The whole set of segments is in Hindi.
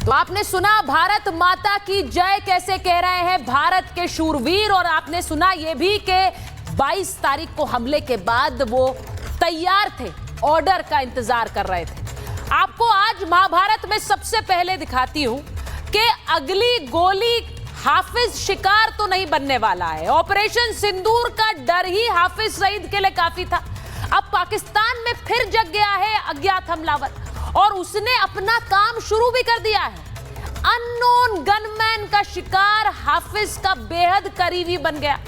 तो आपने सुना भारत माता की जय कैसे कह रहे हैं भारत के शूरवीर, और आपने सुना ये भी कि 22 तारीख को हमले के बाद वो तैयार थे, ऑर्डर का इंतजार कर रहे थे। आपको आज महाभारत में सबसे पहले दिखाती हूं कि अगली गोली हाफिज शिकार तो नहीं बनने वाला है। ऑपरेशन सिंदूर का डर ही हाफिज सईद के लिए काफी था। अब पाकिस्तान में फिर जग गया है अज्ञात हमलावर और उसने अपना काम शुरू भी कर दिया है। अननोन गनमैन का शिकार हाफिज का बेहद करीबी बन गया।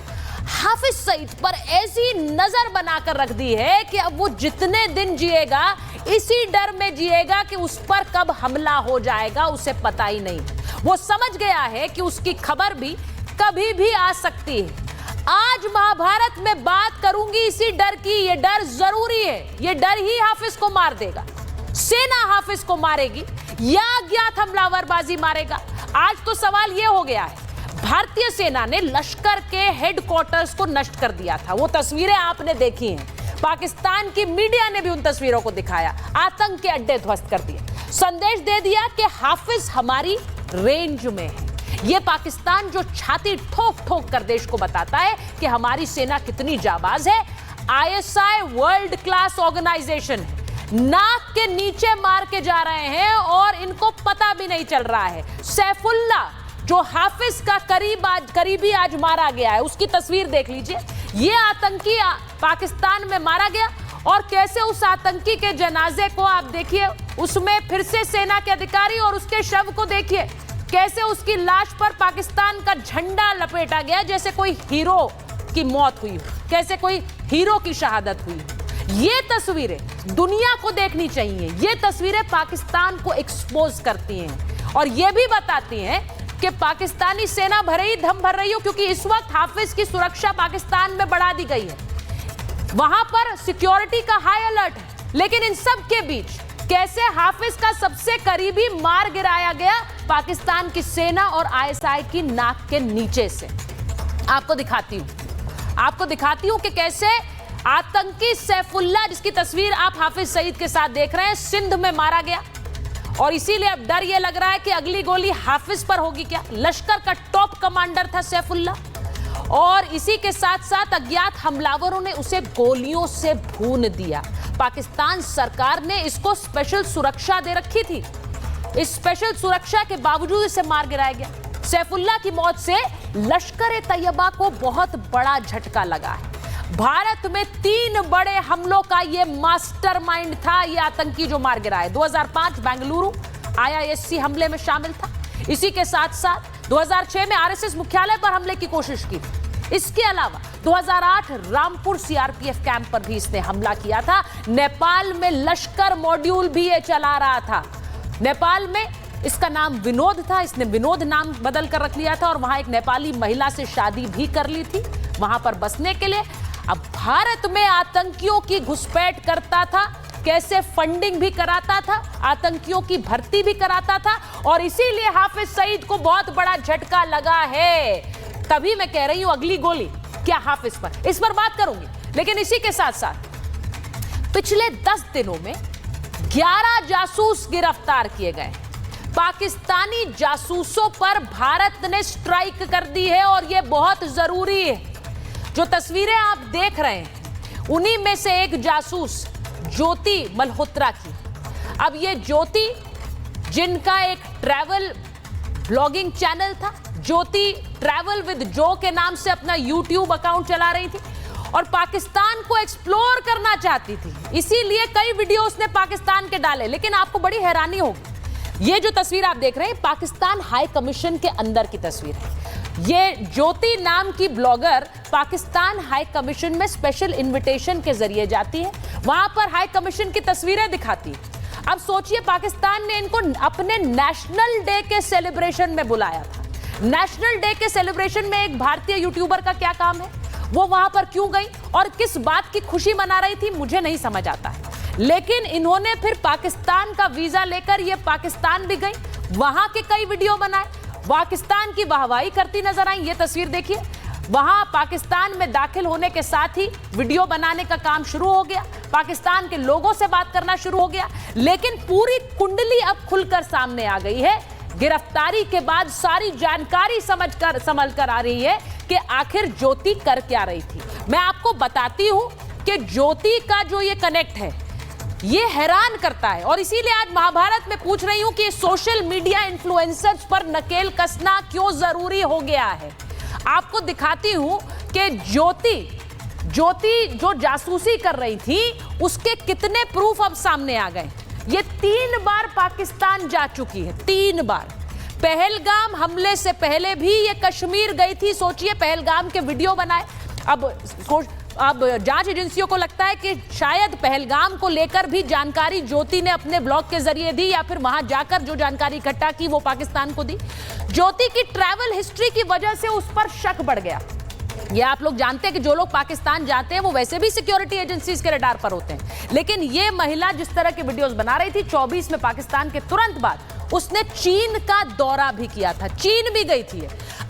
हाफिज सईद पर ऐसी नजर बनाकर रख दी है कि अब वो जितने दिन जिएगा इसी डर में जिएगा कि उस पर कब हमला हो जाएगा उसे पता ही नहीं। वो समझ गया है कि उसकी खबर भी कभी भी आ सकती है। आज महाभारत में बात करूंगी इसी डर की। ये डर जरूरी है, ये डर ही हाफिज को मार देगा। सेना हाफिज को मारेगी या अज्ञात हमलावर बाजी मारेगा? आज तो सवाल यह हो गया है। भारतीय सेना ने लश्कर के हेडक्वार्टर्स को नष्ट कर दिया था। वो तस्वीरें आपने देखी हैं। पाकिस्तान की मीडिया ने भी उन तस्वीरों को दिखाया। आतंक के अड्डे ध्वस्त कर दिए, संदेश दे दिया कि हाफिज हमारी रेंज में है। यह पाकिस्तान जो छाती ठोक ठोक कर देश को बताता है कि हमारी सेना कितनी जाबाज है। आईएसआई वर्ल्ड क्लास ऑर्गेनाइजेशन है, नाक के नीचे मार के जा रहे हैं और इनको पता भी नहीं चल रहा है। सैफुल्ला जो हाफिज का करीबी आज मारा गया है, उसकी तस्वीर देख लीजिए। यह आतंकी पाकिस्तान में मारा गया और कैसे उस आतंकी के जनाजे को आप देखिए, उसमें फिर से सेना के अधिकारी और उसके शव को देखिए, कैसे उसकी लाश पर पाकिस्तान का झंडा लपेटा गया जैसे कोई हीरो की मौत हुई, कैसे कोई हीरो की शहादत हुई। ये तस्वीरें दुनिया को देखनी चाहिए। ये तस्वीरें पाकिस्तान को एक्सपोज करती हैं और ये भी बताती हैं कि पाकिस्तानी सेना भरे ही दम भर रही हो, क्योंकि इस वक्त हाफिज की सुरक्षा पाकिस्तान में बढ़ा दी गई है। वहां पर सिक्योरिटी का हाई अलर्ट है, लेकिन इन सब के बीच कैसे हाफिज का सबसे करीबी मार गिराया गया पाकिस्तान की सेना और आईएसआई की नाक के नीचे से। आपको दिखाती हूं कि कैसे आतंकी सैफुल्ला, जिसकी तस्वीर आप हाफिज सईद के साथ देख रहे हैं, सिंध में मारा गया और इसीलिए अब डर यह लग रहा है कि अगली गोली हाफिज पर होगी क्या। लश्कर का टॉप कमांडर था सैफुल्ला और इसी के साथ साथ अज्ञात हमलावरों ने उसे गोलियों से भून दिया। पाकिस्तान सरकार ने इसको स्पेशल सुरक्षा दे रखी थी। इस स्पेशल सुरक्षा के बावजूद इसे मार गिराया गया। सैफुल्ला की मौत से लश्कर तैयबा को बहुत बड़ा झटका लगा है। भारत में 3 बड़े हमलों का यह मास्टरमाइंड था, यह आतंकी जो मार गिराया। 2005 बेंगलुरु आईआईएससी हमले में शामिल था। इसी के साथ साथ 2006 में आरएसएस मुख्यालय पर हमले की कोशिश की। इसके अलावा 2008 रामपुर सीआरपीएफ कैंप पर भी इसने हमला किया था। नेपाल में लश्कर मॉड्यूल भी ये चला रहा था। नेपाल में इसका नाम विनोद था, इसने विनोद नाम बदल कर रख लिया था और वहां एक नेपाली महिला से शादी भी कर ली थी वहां पर बसने के लिए। अब भारत में आतंकियों की घुसपैठ करता था, कैसे फंडिंग भी कराता था, आतंकियों की भर्ती भी कराता था और इसीलिए हाफिज सईद को बहुत बड़ा झटका लगा है। तभी मैं कह रही हूं अगली गोली क्या हाफिज पर, इस पर बात करूंगी। लेकिन इसी के साथ साथ पिछले 10 दिनों में 11 जासूस गिरफ्तार किए गए। पाकिस्तानी जासूसों पर भारत ने स्ट्राइक कर दी है और यह बहुत जरूरी है। जो तस्वीरें आप देख रहे हैं उन्हीं में से एक जासूस ज्योति मल्होत्रा की। अब ये ज्योति, जिनका एक ट्रैवल ब्लॉगिंग चैनल था, ज्योति ट्रैवल विद जो के नाम से अपना यूट्यूब अकाउंट चला रही थी और पाकिस्तान को एक्सप्लोर करना चाहती थी, इसीलिए कई वीडियो उसने पाकिस्तान के डाले। लेकिन आपको बड़ी हैरानी होगी, ये जो तस्वीर आप देख रहे हैं पाकिस्तान हाई कमीशन के अंदर की तस्वीर है। ये ज्योति नाम की ब्लॉगर पाकिस्तान हाई कमीशन में स्पेशल इनविटेशन के जरिए जाती है, वहां पर हाई कमीशन की तस्वीरें दिखाती है। अब सोचिए, पाकिस्तान ने इनको अपने नेशनल डे के सेलिब्रेशन में बुलाया था। नेशनल डे के सेलिब्रेशन में एक भारतीय यूट्यूबर का क्या काम है, वो वहां पर क्यों गई और किस बात की खुशी मना रही थी, मुझे नहीं समझ आता है। लेकिन इन्होंने फिर पाकिस्तान का वीजा लेकर ये पाकिस्तान भी गई, वहां के कई वीडियो बनाए, पाकिस्तान की वाहवाही करती नजर आई। ये तस्वीर देखिए, वहां पाकिस्तान में दाखिल होने के साथ ही वीडियो बनाने का काम शुरू हो गया, पाकिस्तान के लोगों से बात करना शुरू हो गया। लेकिन पूरी कुंडली अब खुलकर सामने आ गई है गिरफ्तारी के बाद सारी जानकारी संभल कर आ रही है कि आखिर ज्योति कर क्या रही थी। मैं आपको बताती हूं कि ज्योति का जो ये कनेक्ट है ये हैरान करता है, और इसीलिए आज महाभारत में पूछ रही हूं कि सोशल मीडिया इन्फ्लुएंसर्स पर नकेल कसना क्यों जरूरी हो गया है। आपको दिखाती हूं कि ज्योति जो जासूसी कर रही थी उसके कितने प्रूफ अब सामने आ गए। ये 3 बार पाकिस्तान जा चुकी है, 3 बार। पहलगाम हमले से पहले भी ये कश्मीर गई थी। सोचिए, पहलगाम के वीडियो बनाए। अब जांच एजेंसियों को लगता है कि शायद पहलगाम को लेकर भी जानकारी ज्योति ने अपने ब्लॉग के जरिए दी, या फिर वहां जाकर जो जानकारी इकट्ठा की वो पाकिस्तान को दी। ज्योति की ट्रैवल हिस्ट्री की वजह से उस पर शक बढ़ गया। ये आप लोग जानते हैं कि जो लोग पाकिस्तान जाते हैं वो वैसे भी सिक्योरिटी एजेंसीज के रडार पर होते हैं, लेकिन ये महिला जिस तरह के वीडियोस बना रही थी, 24 में पाकिस्तान के तुरंत बाद उसने चीन का दौरा भी किया था, चीन भी गई थी।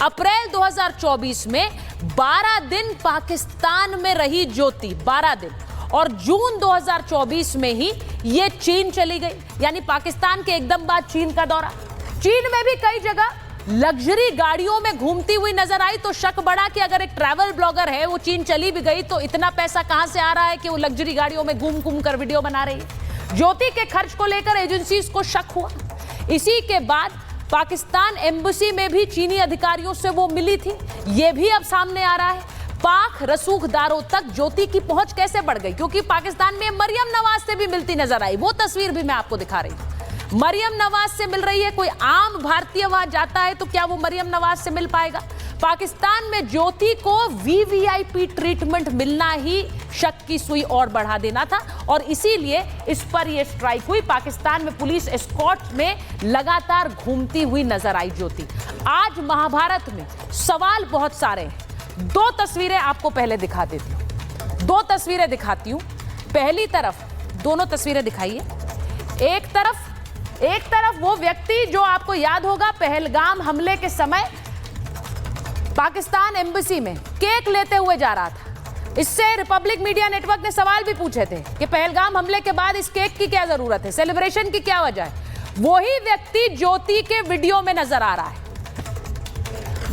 अप्रैल 2024 में 12 दिन पाकिस्तान में रही ज्योति, 12 दिन, और जून 2024 में ही ये चीन चली गई, यानी पाकिस्तान के एकदम बाद चीन का दौरा। चीन में भी कई जगह लग्जरी गाड़ियों में घूमती हुई नजर आई, तो शक बढ़ा कि अगर एक ट्रैवल ब्लॉगर है, वो चीन चली भी गई, तो इतना पैसा कहां से आ रहा है कि वो लग्जरी गाड़ियों में घूम घूम कर वीडियो बना रही है। ज्योति के खर्च को लेकर एजेंसीज को शक हुआ। इसी के बाद पाकिस्तान एम्बेसी में भी चीनी अधिकारियों से वो मिली थी, ये भी अब सामने आ रहा है। पाक रसूखदारों तक ज्योति की पहुंच कैसे बढ़ गई, क्योंकि पाकिस्तान में मरियम नवाज से भी मिलती नजर आई। वो तस्वीर भी मैं आपको दिखा रही हूं। मरियम नवाज से मिल रही है। कोई आम भारतीय वहां जाता है तो क्या वो मरियम नवाज से मिल पाएगा? पाकिस्तान में ज्योति को वीवीआईपी ट्रीटमेंट मिलना ही शक की सुई और बढ़ा देना था, और इसीलिए इस पर यह स्ट्राइक हुई। पाकिस्तान में पुलिस एस्कॉर्ट में लगातार घूमती हुई नजर आई ज्योति। आज महाभारत में सवाल बहुत सारे हैं। 2 तस्वीरें आपको पहले दिखा देती हूं, 2 तस्वीरें दिखाती हूं। पहली तरफ, दोनों तस्वीरें दिखाइए। एक तरफ वो व्यक्ति जो आपको याद होगा पहलगाम हमले के समय पाकिस्तान एम्बेसी में केक लेते हुए जा रहा था। इससे रिपब्लिक मीडिया नेटवर्क ने सवाल भी पूछे थे कि पहलगाम हमले के बाद इस केक की क्या जरूरत है, सेलिब्रेशन की क्या वजह है। वही व्यक्ति ज्योति के वीडियो में नजर आ रहा है,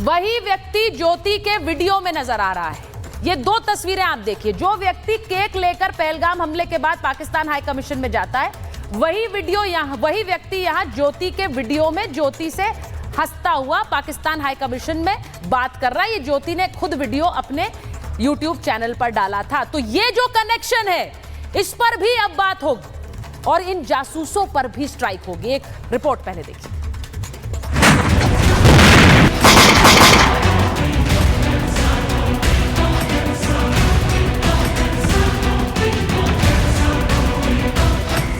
वही व्यक्ति ज्योति के वीडियो में नजर आ रहा है। ये 2 तस्वीरें आप देखिए। जो व्यक्ति केक लेकर पहलगाम हमले के बाद पाकिस्तान हाई कमीशन में जाता है, वही व्यक्ति यहां ज्योति के वीडियो में ज्योति से हंसता हुआ पाकिस्तान हाई कमीशन में बात कर रहा है। ये ज्योति ने खुद वीडियो अपने YouTube चैनल पर डाला था। तो ये जो कनेक्शन है, इस पर भी अब बात होगी और इन जासूसों पर भी स्ट्राइक होगी। एक रिपोर्ट पहले देखिए।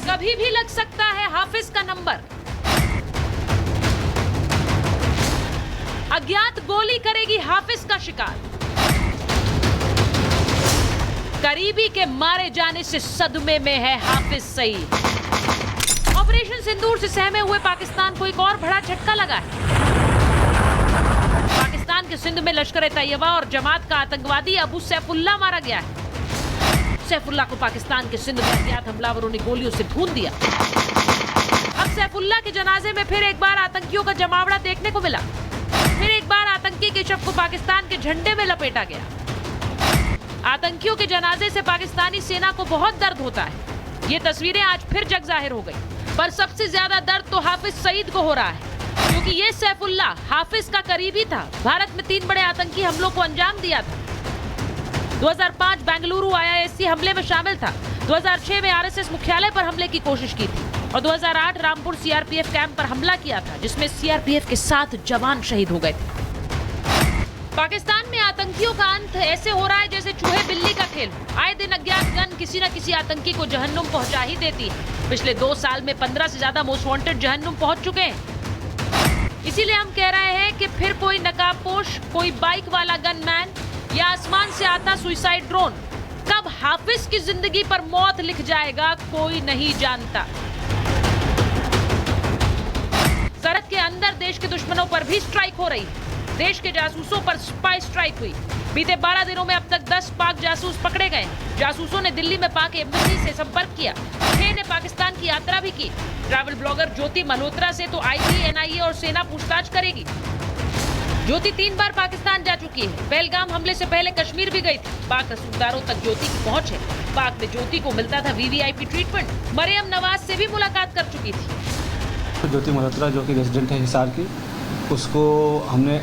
कभी भी लग सकता है हाफिज का नंबर। अज्ञात गोली करेगी हाफिज का शिकार। करीबी के मारे जाने से सदमे में है हाफिज सईद। ऑपरेशन सिंदूर से सहमे हुए पाकिस्तान को एक और बड़ा झटका लगा है। पाकिस्तान के सिंध में लश्कर ए तैयबा और जमात का आतंकवादी अबू सैफुल्लाह मारा गया है। सैफुल्लाह को पाकिस्तान के सिंध में अज्ञात हमलावरों ने गोलियों से भून दिया। अब सैफुल्लाह के जनाजे में फिर एक बार आतंकियों का जमावड़ा देखने को मिला। फिर एक बार आतंकी के शव को पाकिस्तान के झंडे में लपेटा गया। आतंकियों के जनाजे से पाकिस्तानी सेना को बहुत दर्द होता है। ये तस्वीरें आज फिर जग जाहिर हो गई। पर सबसे ज्यादा दर्द तो हाफिज सईद को हो रहा है, क्योंकि ये सैफुल्लाह हाफिज का करीबी था। भारत में 3 बड़े आतंकी हमलों को अंजाम दिया था। 2005 बेंगलुरु IISc हमले में शामिल था। 2006 में RSS मुख्यालय पर हमले की कोशिश की थी और 2008 रामपुर CRPF कैंप पर हमला किया था, जिसमें CRPF के 7 जवान शहीद हो गए थे। पाकिस्तान में आतंकियों का अंत ऐसे हो रहा है जैसे चूहे बिल्ली का खेल। आए दिन अज्ञात गन किसी न किसी आतंकी को जहन्नुम पहुंचा ही देती है। पिछले 2 साल में 15 से ज्यादा मोस्ट वांटेड जहन्नुम पहुंच चुके हैं। इसीलिए हम कह रहे हैं कि फिर कोई नकाबपोश, कोई बाइक वाला गनमैन या आसमान से आता सुइसाइड ड्रोन कब हाफिज की जिंदगी पर मौत लिख जाएगा, कोई नहीं जानता। सरहद के अंदर देश के दुश्मनों पर भी स्ट्राइक हो रही है। देश के जासूसों पर स्पाई स्ट्राइक हुई। बीते 12 दिनों में अब तक 10 पाक जासूस पकड़े गए। जासूसों ने दिल्ली में पाक एम्बेसी से संपर्क किया। 6 ने पाकिस्तान की यात्रा भी की। ट्रैवल ब्लॉगर ज्योति मल्होत्रा से तो आईबी, एनआईए और सेना पूछताछ करेगी। ज्योति 3 बार पाकिस्तान जा चुकी है। पहलगाम हमले से पहले कश्मीर भी गई थी। पाक रसूखदारों तक ज्योति की पहुंच है। पाक में ज्योति को मिलता था वीवीआईपी ट्रीटमेंट। मरियम नवाज से भी मुलाकात कर चुकी थी। ज्योति मल्होत्रा जो कि रेजिडेंट है हिसार की, उसको हमने